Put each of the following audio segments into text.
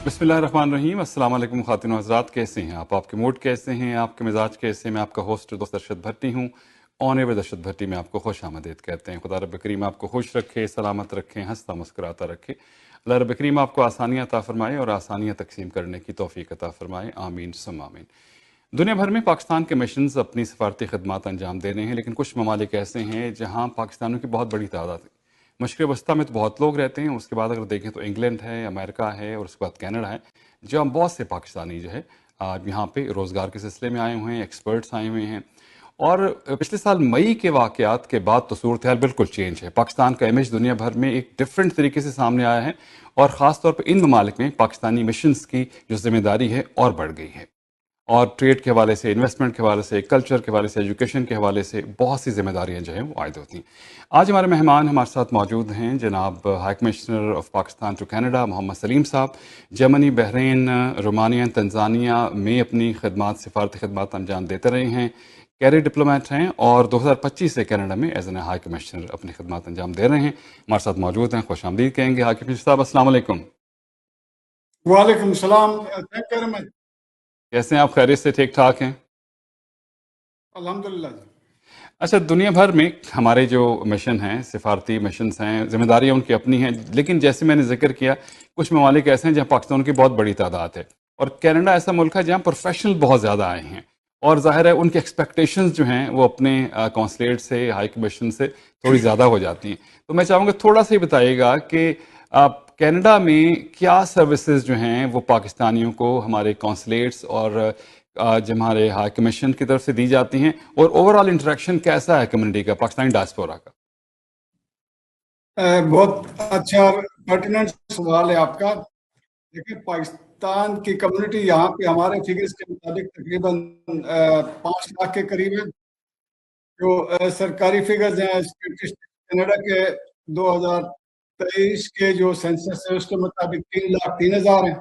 بسم اللہ الرحمن الرحیم. السلام علیکم خواتین و حضرات، کیسے ہیں آپ کے موڈ کیسے ہیں، آپ کے مزاج کیسے ہیں؟ میں آپ کا ہوسٹ دوست ارشد بھٹی ہوں. آن ایور ارشد بھٹی میں آپ کو خوش آمدید کہتے ہیں. خدا رب کریم آپ کو خوش رکھے، سلامت رکھے، ہنستا مسکراتا رکھے. اللہ رب کریم آپ کو آسانیاں عطا فرمائے اور آسانیاں تقسیم کرنے کی توفیق عطا فرمائے. آمین ثم آمین. دنیا بھر میں پاکستان کے مشنز اپنی سفارتی خدمات انجام دے رہے ہیں، لیکن کچھ ممالک ایسے ہیں جہاں پاکستانیوں کی بہت بڑی تعداد ہے. مشرق وسطیٰ میں تو بہت لوگ رہتے ہیں، اس کے بعد اگر دیکھیں تو انگلینڈ ہے، امریکہ ہے، اور اس کے بعد کینیڈا ہے، جہاں بہت سے پاکستانی جو ہے یہاں پہ روزگار کے سلسلے میں آئے ہوئے ہیں، ایکسپرٹس آئے ہوئے ہیں. اور پچھلے سال مئی کے واقعات کے بعد تو صورتحال بالکل چینج ہے. پاکستان کا امیج دنیا بھر میں ایک ڈفرینٹ طریقے سے سامنے آیا ہے، اور خاص طور پہ ان ممالک میں پاکستانی مشنز کی جو ذمہ داری ہے اور بڑھ گئی ہے. اور ٹریڈ کے حوالے سے، انویسٹمنٹ کے حوالے سے، کلچر کے حوالے سے، ایجوکیشن کے حوالے سے بہت سی ذمہ داریاں جو ہیں وہ عائد ہوتی ہیں. آج ہمارے مہمان ہمارے ساتھ موجود ہیں جناب high commissioner of Pakistan to Canada Muhammad Salim صاحب. جرمنی، بحرین، رومانیہ، تنزانیہ میں اپنی خدمات، سفارتی خدمات انجام دیتے رہے ہیں. کیریئر ڈپلومیٹ ہیں اور 2025 سے کینیڈا میں ایز این ہائی کمشنر اپنی خدمات انجام دے رہے ہیں. ہمارے ساتھ موجود ہیں، خوش آمدید کہیں گے. ہائی کمشنر صاحب السلام علیکم. وعلیکم السلام. Thank you very much. کیسے ہیں آپ؟ خیریت سے ٹھیک ٹھاک ہیں؟ الحمدللہ. اچھا، دنیا بھر میں ہمارے جو مشن ہیں، سفارتی مشنز ہیں، ذمہ داریاں ان کی اپنی ہیں، لیکن جیسے میں نے ذکر کیا کچھ ممالک ایسے ہیں جہاں پاکستان کی بہت بڑی تعداد ہے، اور کینیڈا ایسا ملک ہے جہاں پروفیشنل بہت زیادہ آئے ہیں، اور ظاہر ہے ان کی ایکسپیکٹیشنز جو ہیں وہ اپنے کونسلیٹ سے، ہائی کمیشن سے تھوڑی زیادہ ہو جاتی ہیں. تو میں چاہوں گا تھوڑا سا ہی بتائیے گا کہ کینیڈا میں کیا سروسز جو ہیں وہ پاکستانیوں کو ہمارے کونسلیٹس اور جو ہمارے ہائی کمیشن کی طرف سے دی جاتی ہیں، اور اوور آل انٹریکشن کیسا ہے کمیونٹی کا، پاکستانی ڈائسپورا کا؟ بہت اچھا پرٹیننٹ سوال ہے آپ کا. دیکھیں، پاکستان کی کمیونٹی یہاں پہ ہمارے فگرز کے مطابق تقریباً 5 لاکھ کے قریب ہے. جو سرکاری فگرز ہیں کینیڈا کے 2023 کے جو سینسس ہے اس کے مطابق 3,03,000 ہیں.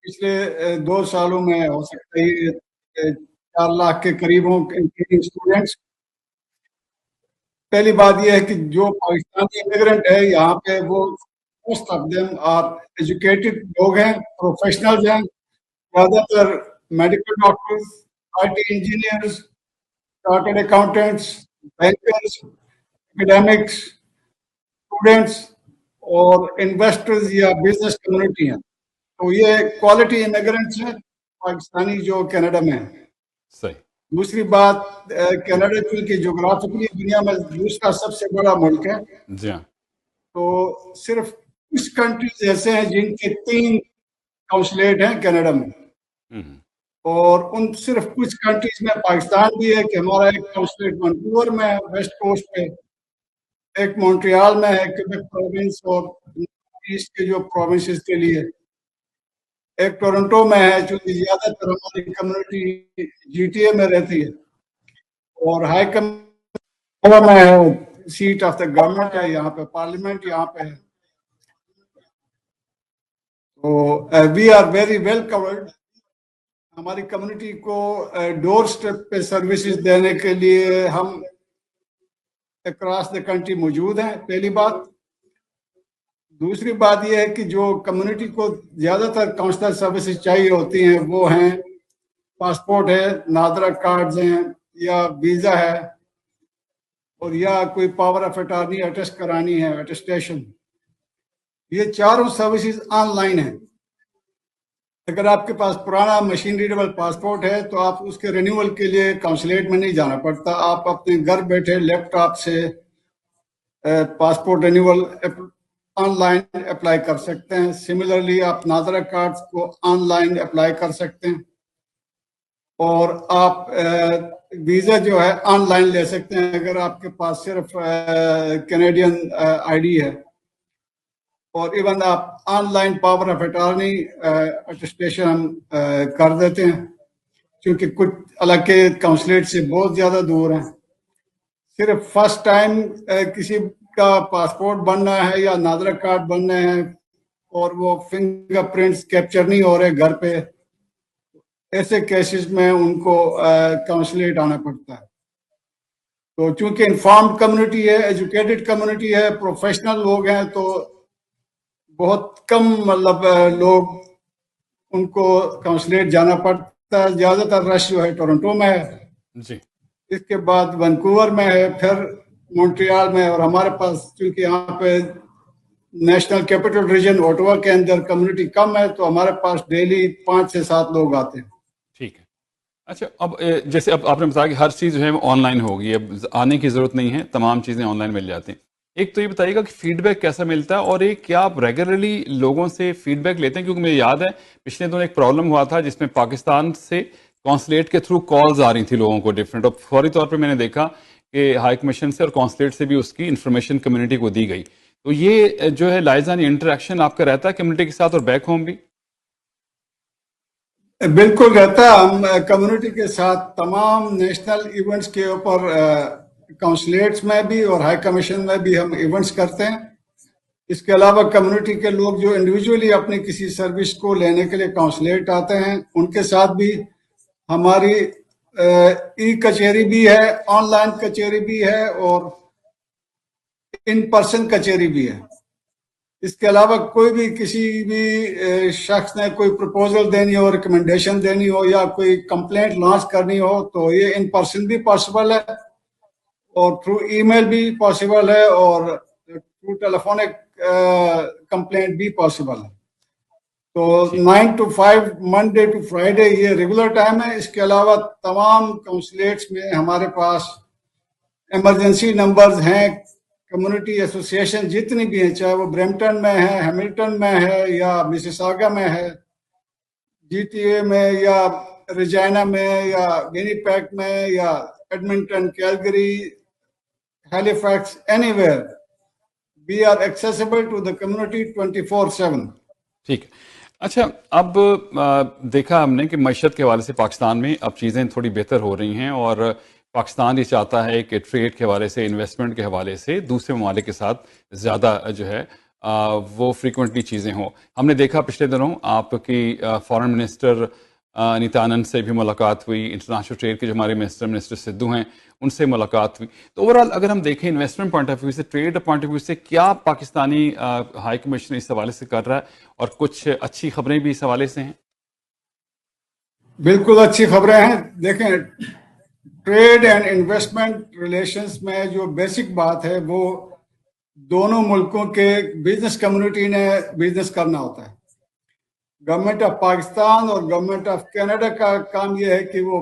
پچھلے 2 سالوں میں ہو سکتا ہے 4 لاکھ کے قریب ہوں اسٹوڈینٹس. پہلی بات یہ ہے کہ جو پاکستانی امیگرنٹ ہے یہاں پہ وہ most of them are educated لوگ ہیں، پروفیشنلز ہیں. زیادہ تر medical doctors, I T engineers, chartered accountants, bankers, academics, students اور انویسٹرز یا بزنس کمیونٹی ہیں. تو یہ کوالٹی امیگرنٹس ہیں پاکستانی جو کینیڈا میں ہیں. صحیح. دوسری بات، کینیڈا چونکہ جغرافکلی دنیا میں دوسرا سب سے بڑا ملک ہے، جی ہاں. تو صرف کچھ کنٹریز ایسے ہیں جن کے 3 کونسلیٹ ہیں کینیڈا میں، اور ان صرف کچھ کنٹریز میں پاکستان بھی ہے کہ ہمارا ایک کونسلیٹ وینکوور میں ہے ویسٹ کوسٹ پہ، ایک مونٹریال میں ہے کیبیک پروونس اور ایسٹ کے جو پروونسز کے لیے، ایک ٹورنٹو میں ہے چونکہ زیادہ تر ہماری کمیونٹی جی ٹی اے میں رہتی ہے، اور ہائی کمیشن میں ہے، سیٹ آف دا گورنمنٹ ہے یہاں پہ، پارلیمنٹ یہاں پہ ہے. تو وی آر ویری ویل کورڈ. ہماری کمیونٹی کو ڈور سٹیپ پہ سروسز دینے کے لیے ہم اکراس دا کنٹری موجود ہیں، پہلی بات. دوسری بات یہ ہے کہ جو کمیونٹی کو زیادہ تر کونسلر سروسز چاہیے ہوتی ہیں وہ ہیں پاسپورٹ ہے، نادرا کارڈز ہیں، یا ویزا ہے، اور یا کوئی پاور آف اٹارنی اٹیسٹ کرانی ہے، اٹیسٹیشن. یہ چاروں سروسز آن لائن ہیں. اگر آپ کے پاس پرانا مشین ریڈیبل پاسپورٹ ہے تو آپ اس کے رینیول کے لیے کونسلیٹ میں نہیں جانا پڑتا، آپ اپنے گھر بیٹھے لیپ ٹاپ سے passport renewal on line apply کر سکتے ہیں. سملرلی آپ نادرا کارڈز کو آن لائن اپلائی کر سکتے ہیں، اور آپ ویزا جو ہے آن لائن لے سکتے ہیں اگر آپ کے پاس صرف کینیڈین آئی ڈی ہے. اور ایون آپ on line power of attorney attestation ہم کر دیتے ہیں، کیونکہ کچھ علاقے کونسلیٹ سے بہت زیادہ دور ہیں. صرف فرسٹ ٹائم کسی کا پاسپورٹ بننا ہے یا نادرا کارڈ بننا ہے اور وہ فنگر پرنٹس کیپچر نہیں ہو رہے گھر پہ، ایسے کیسز میں ان کو کونسلیٹ آنا پڑتا ہے. تو چونکہ انفارمڈ کمیونٹی ہے، ایجوکیٹڈ کمیونٹی ہے، پروفیشنل لوگ ہیں، تو بہت کم مطلب لوگ ان کو کونسلیٹ جانا پڑتا ہے. زیادہ تر رش جو ہے ٹورنٹو میں ہے, جی اس کے بعد ونکوور میں ہے, پھر مونٹریال میں, اور ہمارے پاس چونکہ یہاں پہ نیشنل کیپٹل ریجن اوٹوا کے اندر کمیونٹی کم ہے, تو ہمارے پاس ڈیلی 5 سے 7 لوگ آتے ہیں. ٹھیک ہے. اچھا اب جیسے اب آپ نے بتایا کہ ہر چیز جو ہے وہ آن لائن ہوگی, اب آنے کی ضرورت نہیں ہے, تمام چیزیں آن لائن مل جاتی ہیں. ایک تو یہ بتائیے گا کہ فیڈ بیک کیسا ملتا ہے, اور ایک کیا آپ ریگولرلی لوگوں سے فیڈ بیک لیتے ہیں؟ کیونکہ مجھے یاد ہے پچھلے دنوں ایک پرابلم ہوا تھا جس میں پاکستان سے کونسلیٹ کے تھرو کالز آ رہی تھی لوگوں کو ڈفرینٹ, اور فوری طور پہ میں نے دیکھا کہ ہائی کمیشن سے اور کونسلیٹ سے بھی اس کی انفارمیشن کمیونٹی کو دی گئی. تو یہ جو ہے لائزان انٹریکشن آپ کا رہتا ہے کمیونٹی کے ساتھ اور بیک ہوم بھی؟ بالکل رہتا ہے. ہم کمیونٹی کے ساتھ تمام نیشنل ایونٹس کے اوپر کونسلیٹس میں بھی اور ہائی کمیشن میں بھی ہم ایونٹس کرتے ہیں. اس کے علاوہ کمیونٹی کے لوگ جو انڈیویجولی اپنی کسی سروس کو لینے کے لیے کونسلیٹ آتے ہیں, ان کے ساتھ بھی ہماری ای کچہری بھی ہے, آن لائن کچہری بھی ہے, اور ان پرسن کچہری بھی ہے. اس کے علاوہ کوئی بھی کسی بھی شخص نے کوئی پروپوزل دینی ہو, ریکمنڈیشن دینی ہو, یا کوئی کمپلینٹ لانچ کرنی ہو, تو یہ ان پرسن بھی پاسبل ہے, اور تھرو ای میل بھی پاسبل ہے, اور تھرو ٹیلیفونک کمپلینٹ بھی پاسبل ہے. تو 9 to 5 منڈے ٹو فرائیڈے یہ ریگولر ٹائم ہے. اس کے علاوہ تمام کونسلیٹس میں ہمارے پاس ایمرجنسی نمبرز ہیں. کمیونٹی ایسوسی ایشن جتنی بھی ہیں, چاہے وہ برمپٹن میں ہے, ہیملٹن میں ہے, یا مسیساگا میں ہے, جی ٹی اے میں, یا ریجائنا میں, یا ونی پیک میں, یا Edmonton, Calgary, Halifax, anywhere, we are accessible to the community 24/7. ٹھیک ہے. اچھا اب دیکھا ہم نے کہ معیشت کے حوالے سے پاکستان میں اب چیزیں تھوڑی بہتر ہو رہی ہیں, اور پاکستان یہ چاہتا ہے کہ ٹریڈ کے حوالے سے, انویسٹمنٹ کے حوالے سے دوسرے ممالک کے ساتھ زیادہ جو ہے وہ فریکوینٹلی چیزیں ہوں. ہم نے دیکھا پچھلے دنوں آپ کی فارن منسٹر نیتا آنند سے بھی ملاقات ہوئی, انٹرنیشنل ٹریڈ کے جو ہمارے منسٹر سدھو ہیں ان سے ملاقات ہوئی. تو اوورآل اگر ہم دیکھیں انویسٹمنٹ پوائنٹ آف ویو سے, ٹریڈ پوائنٹ آف ویو سے, کیا پاکستانی ہائی کمیشن اس حوالے سے کر رہا ہے, اور کچھ اچھی خبریں بھی اس حوالے سے ہیں؟ بالکل اچھی خبریں ہیں. دیکھیں, ٹریڈ اینڈ انویسٹمنٹ ریلیشنز میں جو بیسک بات ہے وہ دونوں ملکوں کے بزنس کمیونٹی نے بزنس کرنا ہوتا ہے. گورنمنٹ آف پاکستان اور گورنمنٹ آف کینیڈا کا کام یہ ہے کہ وہ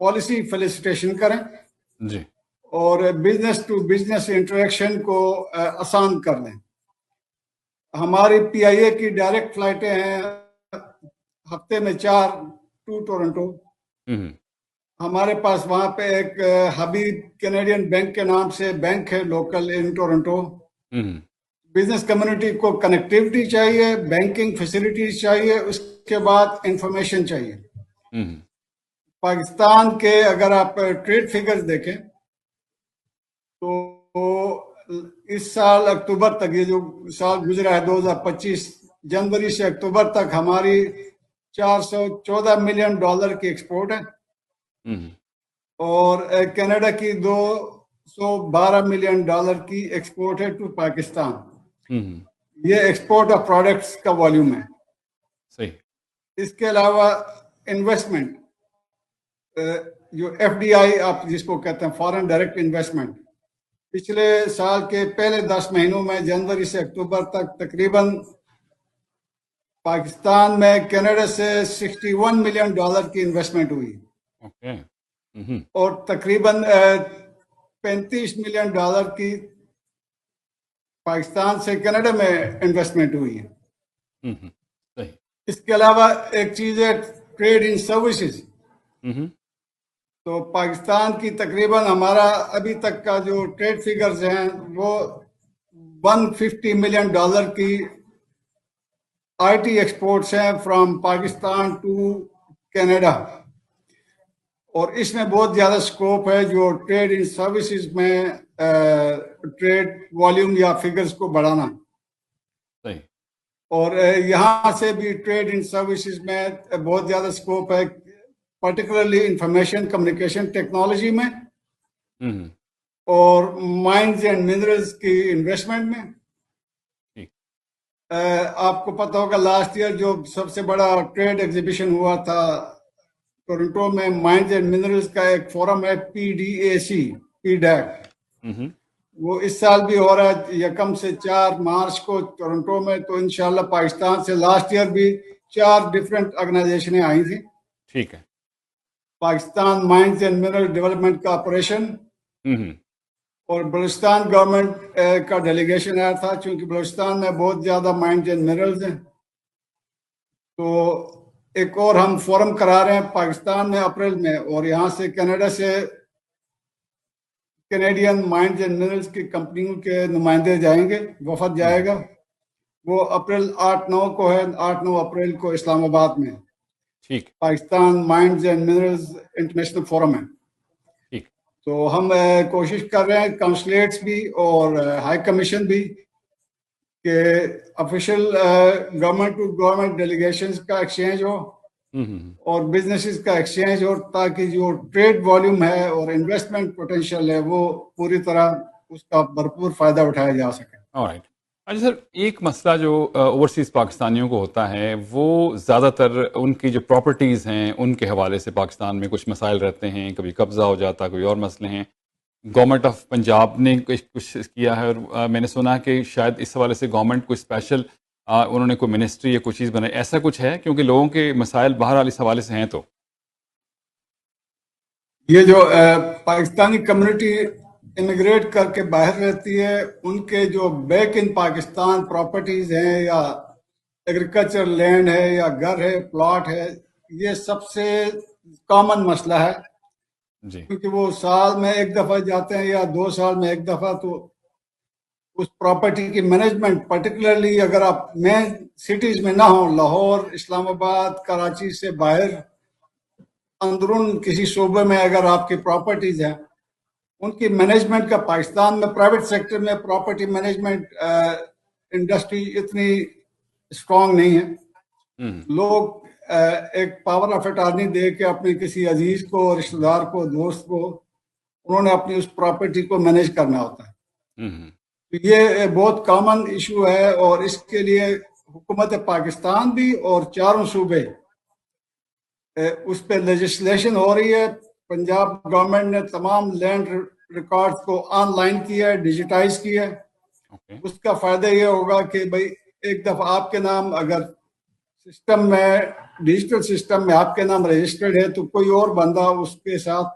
پالیسی فیسیلیٹیشن کریں جی, اور بزنس ٹو بزنس انٹریکشن کو آسان کر دیں. ہماری پی آئی اے کی ڈائریکٹ فلائٹیں ہیں ہفتے میں 4 ٹو ٹورنٹو. ہمارے پاس وہاں پہ ایک حبیب کینیڈین بینک کے نام سے بینک ہے لوکل ان ٹورنٹو. بزنس کمیونٹی کو کنیکٹیوٹی چاہیے, بینکنگ فیسلٹیز چاہیے, اس کے بعد انفارمیشن چاہیے. پاکستان کے اگر آپ ٹریڈ فگرز دیکھیں تو اس سال اکتوبر تک, یہ جو سال گزرا ہے 2025, جنوری سے اکتوبر تک ہماری $414 ملین کی ایکسپورٹ ہے, اور کینیڈا کی $212 ملین کی ایکسپورٹ ہے ٹو پاکستان. یہ ایکسپورٹ آف پروڈکٹس کا والیوم ہے. صحیح. اس کے علاوہ انویسٹمنٹ, جو ایف ڈی آئی آپ جس کو کہتے ہیں فارن ڈائریکٹ انویسٹمنٹ, پچھلے سال کے پہلے 10 مہینوں میں جنوری سے اکتوبر تک تقریباً پاکستان میں کینیڈا سے $61 ملین کی انویسٹمنٹ ہوئی, اور تقریباً $35 ملین کی پاکستان سے کینیڈا میں انویسٹمنٹ ہوئی ہے. اس کے علاوہ ایک چیز ہے ٹریڈ ان سروسز. تو پاکستان کی تقریباً ہمارا ابھی تک کا جو ٹریڈ فگرز ہیں وہ $150 ملین کی آئی ٹی ایکسپورٹس ہیں فرام پاکستان ٹو کینیڈا, اور اس میں بہت زیادہ سکوپ ہے جو ٹریڈ ان سروسز میں ٹریڈ والیوم یا فگرز کو بڑھانا. اور یہاں سے بھی ٹریڈ ان سروسز میں بہت زیادہ سکوپ ہے, پرٹیکولرلی انفارمیشن کمیونیکیشن ٹیکنالوجی میں, اور مائنز اینڈ منرلز کی انویسٹمنٹ میں. آپ کو پتہ ہوگا لاسٹ ایئر جو سب سے بڑا ٹریڈ ایگزیبیشن ہوا تھا ٹورنٹو میں، مائنز اینڈ منرلز کا ایک فورم ہے PDAC پی ڈیک، ہوں وہ اس سال بھی ہو رہا ہے 1 سے 4 مارچ کو ٹورنٹو میں. تو انشاءاللہ پاکستان سے لاسٹ ایئر بھی 4 ڈفرینٹ آرگنائزیشنیں آئی تھیں. ٹھیک ہے. Pakistan mines and mineral development corporation ہوں اور بلوچستان گورنمنٹ کا ڈیلیگیشن آیا تھا، چونکہ بلوچستان میں بہت زیادہ مائنز اینڈ منرلز ہیں. تو ایک اور ہم فورم کرا رہے ہیں پاکستان میں اپریل میں، اور یہاں سے کینیڈا سے کینیڈین مائنز اینڈ منرلز کی کمپنیوں کے نمائندے جائیں گے، وفد جائے گا. وہ اپریل 8-9 کو ہے، 8-9 اپریل کو اسلام آباد میں ٹھیک Pakistan mines and minerals international forum ہے. ٹھیک. تو ہم کوشش کر رہے ہیں کانسولیٹس بھی اور ہائی کمیشن بھی کہ official government to government delegations کا ایکسچینج ہو اور بزنسز کا ایکسچینج ہو، تاکہ جو ٹریڈ والیوم ہے اور انویسٹمنٹ پوٹینشیل ہے وہ پوری طرح اس کا بھرپور فائدہ اٹھایا جا سکے. آلرائٹ. اچھا سر، ایک مسئلہ جو اوورسیز پاکستانیوں کو ہوتا ہے وہ زیادہ تر ان کی جو پراپرٹیز ہیں ان کے حوالے سے پاکستان میں کچھ مسائل رہتے ہیں، کبھی قبضہ ہو جاتا، کوئی اور مسئلے ہیں. گورنمنٹ آف پنجاب نے کچھ کیا ہے، اور میں نے سنا کہ شاید اس حوالے سے گورنمنٹ کوئی اسپیشل انہوں نے کوئی منسٹری یا کوئی چیز بنائی، ایسا کچھ ہے؟ کیونکہ لوگوں کے مسائل بہرحال اس حوالے سے ہیں. تو یہ جو پاکستانی کمیونٹی امیگریٹ کر کے باہر رہتی ہے، ان کے جو بیک ان پاکستان پراپرٹیز ہیں یا ایگریکلچر لینڈ ہے یا گھر ہے، پلاٹ ہے، یہ سب سے کامن مسئلہ ہے. جی کیونکہ وہ سال میں ایک دفعہ جاتے ہیں یا 2 سال میں ایک دفعہ. تو اس پراپرٹی کی مینجمنٹ پرٹیکولرلی اگر آپ مین سٹیز میں نہ ہوں، لاہور، اسلام آباد، کراچی سے باہر اندرون کسی صوبے میں اگر آپ کی پراپرٹیز ہیں، ان کی مینجمنٹ کا پاکستان میں پرائیویٹ سیکٹر میں پراپرٹی مینجمنٹ انڈسٹری اتنی اسٹرانگ نہیں ہے. لوگ ایک پاور آف اٹارنی دے کے اپنے کسی عزیز کو، رشتہ دار کو، دوست کو، انہوں نے اپنی اس پراپرٹی کو مینیج کرنا ہوتا ہے. یہ بہت کامن ایشو ہے، اور اس کے لیے حکومت پاکستان بھی اور 4 صوبے اس پہ لیجسلیشن ہو رہی ہے. پنجاب گورنمنٹ نے تمام لینڈ ریکارڈ کو آن لائن کیا ہے، ڈیجیٹائز کیا ہے. اس کا فائدہ یہ ہوگا کہ بھئی ایک دفعہ آپ کے نام اگر سسٹم میں، ڈیجیٹل سسٹم میں آپ کے نام رجسٹرڈ ہے، تو کوئی اور بندہ اس کے ساتھ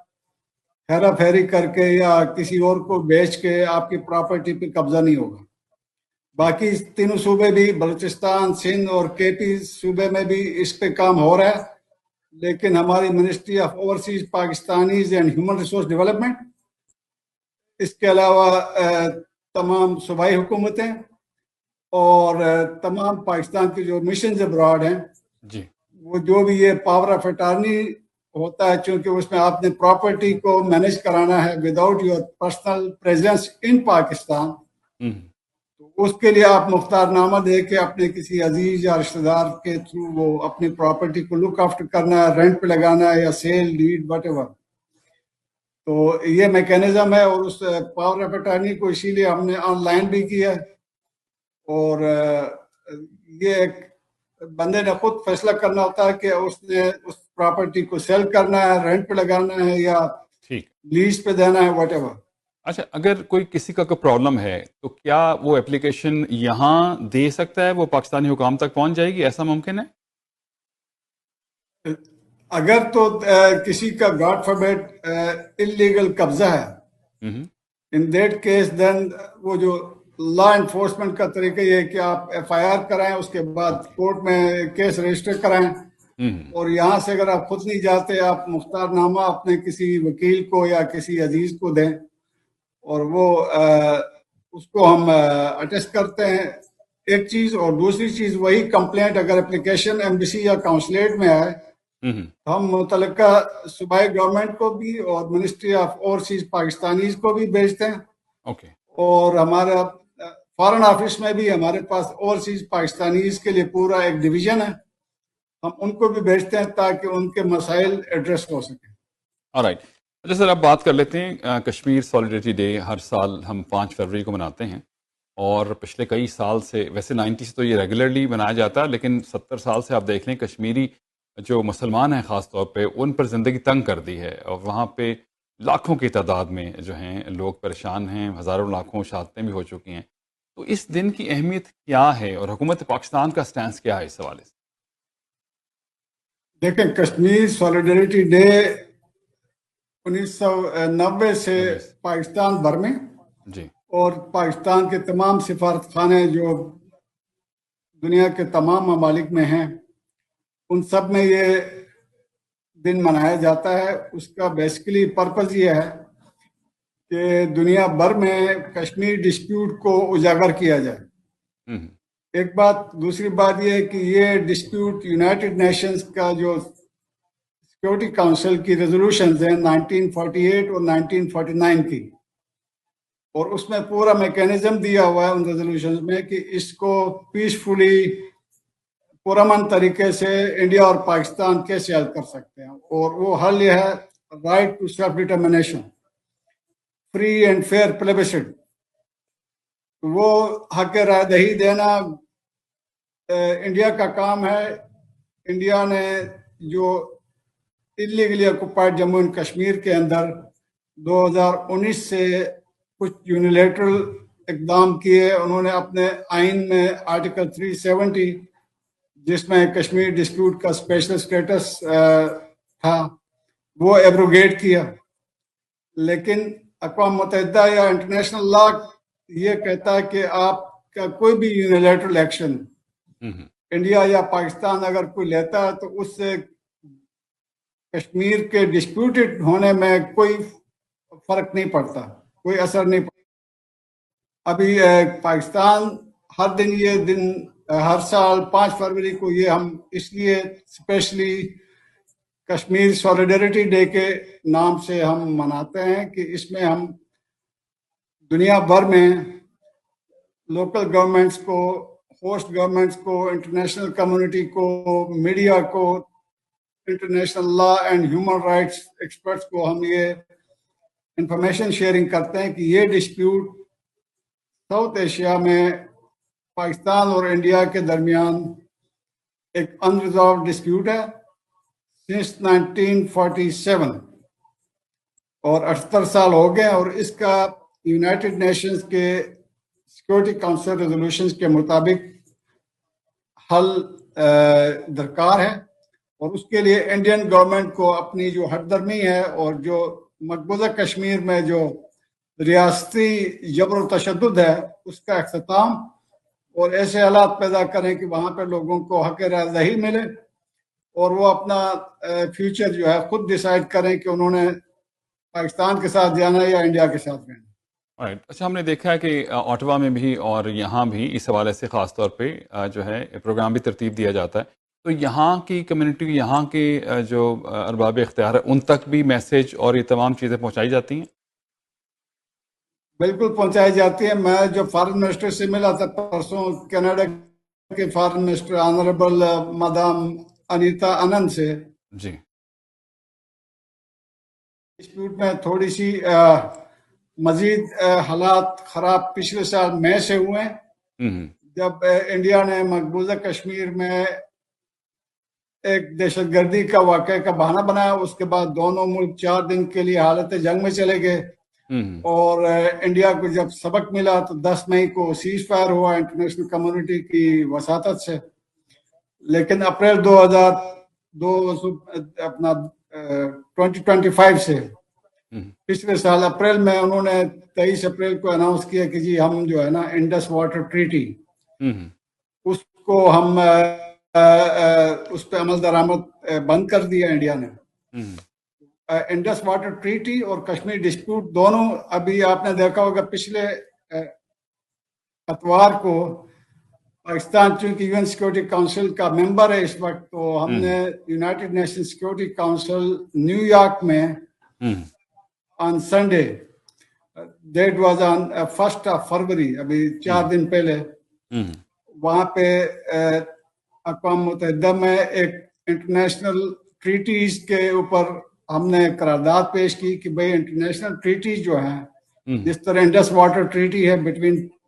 ہیرا پھیری کر کے یا کسی اور کو بیچ کے آپ کی پراپرٹی پہ قبضہ نہیں ہوگا. باقی 3 صوبے بھی، بلوچستان، سندھ اور KP صوبے میں بھی اس پہ کام ہو رہا ہے. لیکن ہماری ministry of overseas Pakistanis and human resource development, اس کے علاوہ تمام صوبائی حکومتیں اور تمام پاکستان کے جو مشنز ابراڈ ہیں، جی وہ جو بھی یہ پاور آف اٹارنی ہوتا ہے، چونکہ اس میں آپ نے پراپرٹی کو مینیج کرانا ہے وداؤٹ یور پرسنل پریزنس ان پاکستان، تو اس کے لیے آپ مختار نامہ دے کے اپنے کسی عزیز یا رشتہ دار کے تھرو وہ اپنی پراپرٹی کو لک آفٹر کرنا ہے، رینٹ پہ لگانا ہے یا سیل، ڈیڈ، واٹ ایور. تو یہ میکینزم ہے، اور اس پاور آف اٹارنی کو اسی لیے ہم نے آن لائن بھی کیا ہے. اور یہ ایک بندے نے خود فیصلہ کرنا ہوتا ہے کہ اس نے اس پراپرٹی کو سیل کرنا ہے، رینٹ پہ لگانا ہے یا لیز پہ دینا ہے، واٹ ایور. اچھا، اگر کوئی کسی کا کوئی پرابلم ہے تو کیا وہ اپلیکیشن یہاں دے سکتا ہے، وہ پاکستانی حکام تک پہنچ جائے گی؟ ایسا ممکن ہے؟ اگر تو کسی کا گاڈ فاربیڈ انلیگل قبضہ ہے، ان دیٹ کیس دین وہ جو لا انفورسمنٹ کا طریقہ یہ ہے کہ آپ FIR کرائیں، اس کے بعد کورٹ میں کیس رجسٹر کرائیں، اور یہاں سے اگر آپ خود نہیں جاتے، آپ مختار نامہ اپنے کسی وکیل کو یا کسی عزیز کو دیں، اور وہ اس کو ہم اٹیسٹ کرتے ہیں، ایک چیز. اور دوسری چیز، وہی کمپلینٹ اگر اپلیکیشن ایمبیسی یا کاؤنسلیٹ میں آئے، ہم متعلقہ صوبائی گورنمنٹ کو بھی اور منسٹری آف اوورسیز پاکستانیز کو بھی بھیجتے ہیں. اور ہمارا فارن آفس میں بھی ہمارے پاس اوورسیز پاکستانیز کے لیے پورا ایک ڈویژن ہے، ہم ان کو بھی بھیجتے ہیں تاکہ ان کے مسائل ایڈریس ہو سکیں. آلرائٹ. اچھا سر، اب بات کر لیتے ہیں کشمیر سالیڈیٹی ڈے ہر سال ہم 5 فروری کو مناتے ہیں. اور پچھلے کئی سال سے، ویسے 90 سے تو یہ ریگولرلی منایا جاتا ہے، لیکن 70 سال سے آپ دیکھ لیں کشمیری جو مسلمان ہیں خاص طور پہ ان پر زندگی تنگ کر دی ہے، اور وہاں پہ لاکھوں کی تعداد میں جو ہیں لوگ پریشان ہیں، ہزاروں لاکھوں شہادتیں بھی ہو چکی ہیں. تو اس دن کی اہمیت کیا ہے اور حکومت پاکستان کا سٹینس کیا ہے اس حوالے سے؟ دیکھیں، کشمیر سولیڈریٹی ڈے 1990 سے پاکستان بھر میں جی اور پاکستان کے تمام سفارت خانے جو دنیا کے تمام ممالک میں ہیں ان سب میں یہ دن منایا جاتا ہے. اس کا بیسیکلی پرپز یہ ہے کہ دنیا بھر میں کشمیر ڈسپیوٹ کو اجاگر کیا جائے. ہم، ایک بات. دوسری بات یہ ہے کہ یہ ڈسپیوٹ یونائٹڈ نیشنز کا جو سیکورٹی کاؤنسل کی ریزولوشنز ہیں 1948 اور 1949 کی، اور اس میں پورا میکینزم دیا ہوا ہے ان ریزولوشنز میں کہ اس کو پیسفلی پرامن طریقے سے انڈیا اور پاکستان کیسے حل کر سکتے ہیں. اور وہ حل یہ ہے right to self determination, free and fair plebiscite. وہ حق رائے دہی دینا انڈیا کا کام ہے. انڈیا نے جو illegally occupied Jammu and Kashmir کے اندر 2019 سے کچھ یونیلیٹرل اقدام کیے. انہوں نے اپنے آئین میں آرٹیکل 370 جس میں کشمیر ڈسپیوٹ کا اسپیشل سٹیٹس تھا وہ ایبروگیٹ کیا. لیکن اقوام متحدہ یا انٹرنیشنل لا یہ کہتا ہے کہ آپ کا کوئی بھی یونیلیٹرل ایکشن انڈیا یا پاکستان اگر کوئی لیتا ہے تو اس سے کشمیر کے ڈسپیوٹڈ ہونے میں کوئی فرق نہیں پڑتا، کوئی اثر نہیں پڑتا. ابھی پاکستان ہر دن یہ دن ہر سال 5 فروری کو یہ ہم اس لیے اسپیشلی کشمیر سولیڈریٹی ڈے کے نام سے ہم مناتے ہیں کہ اس میں ہم دنیا بھر میں لوکل گورنمنٹس کو، ہوسٹ گورنمنٹس کو، انٹرنیشنل کمیونٹی کو، میڈیا کو، international law and human rights experts کو ہم یہ انفارمیشن شیئرنگ کرتے ہیں کہ یہ ڈسپیوٹ ساؤتھ ایشیا میں پاکستان اور انڈیا کے درمیان ایک انریزالوڈ ڈسپیوٹ ہے سنس 1947 اور 78 سال ہو گئے. اور اس کا یونائٹڈ نیشنز کے سیکورٹی کاؤنسل ریزولوشنز کے مطابق حل درکار ہے. اور اس کے لیے انڈین گورنمنٹ کو اپنی جو ہٹ درمی ہے اور جو مقبوضہ کشمیر میں جو ریاستی جبر و تشدد ہے اس کا اختتام اور ایسے حالات پیدا کریں کہ وہاں پہ لوگوں کو حق رائے دہی ملے اور وہ اپنا فیوچر جو ہے خود ڈیسائیڈ کریں کہ انہوں نے پاکستان کے ساتھ جانا ہے یا انڈیا کے ساتھ جانا. اچھا، ہم نے دیکھا ہے کہ آٹوا میں بھی اور یہاں بھی اس حوالے سے خاص طور پہ جو ہے پروگرام بھی ترتیب دیا جاتا ہے. تو یہاں کی کمیونٹی، یہاں کے جو ارباب اختیار ہے ان تک بھی میسج اور یہ تمام چیزیں پہنچائی جاتی ہیں؟ بالکل پہنچائی جاتی ہے. میں جو فارن منسٹر سے ملا تھا پرسوں، کینیڈا کے فارن منسٹر آنریبل مدام انیتا آنند سے، جی ڈسپیوٹ میں تھوڑی سی مزید حالات خراب پچھلے سال مئی سے ہوئے ہیں جب انڈیا نے مقبوضہ کشمیر میں ایک دہشت گردی کا واقعہ کا بہانہ بنایا. اس کے بعد دونوں ملک 4 دن کے لیے حالت جنگ میں چلے گئے اور انڈیا کو جب سبق ملا تو 10 مئی کو سیز فائر ہوا انٹرنیشنل کمیونٹی کی وساطت سے. لیکن اپریل 2025 سے پچھلے سال اپریل میں انہوں نے 23 اپریل کو اناؤنس کیا کہ جی ہم جو ہے نا انڈس واٹر ٹریٹی اس کو ہم اس پہ عمل درآمد بند کر دیا انڈیا نے. انڈس واٹر ٹریٹی اور کشمیر ڈسپیوٹ دونوں، ابھی آپ نے دیکھا ہوگا پچھلے اتوار کو پاکستان چونکہ یو این سیکورٹی کاؤنسل کا ممبر ہے اس وقت، تو ہم نے united nation security council New York میں on Sunday, that was on 1 February, ابھی 4 دن پہلے، وہاں پہ اقوام متحدہ میں ایک انٹرنیشنل ٹریٹیز کے اوپر ہم نے قرارداد پیش کی کہ بھئی انٹرنیشنل ٹریٹیز جو ہیں، جس طرح انڈس واٹر ٹریٹی ہے between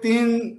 3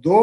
2,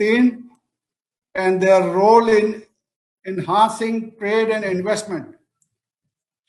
3, and their role in enhancing trade and investment।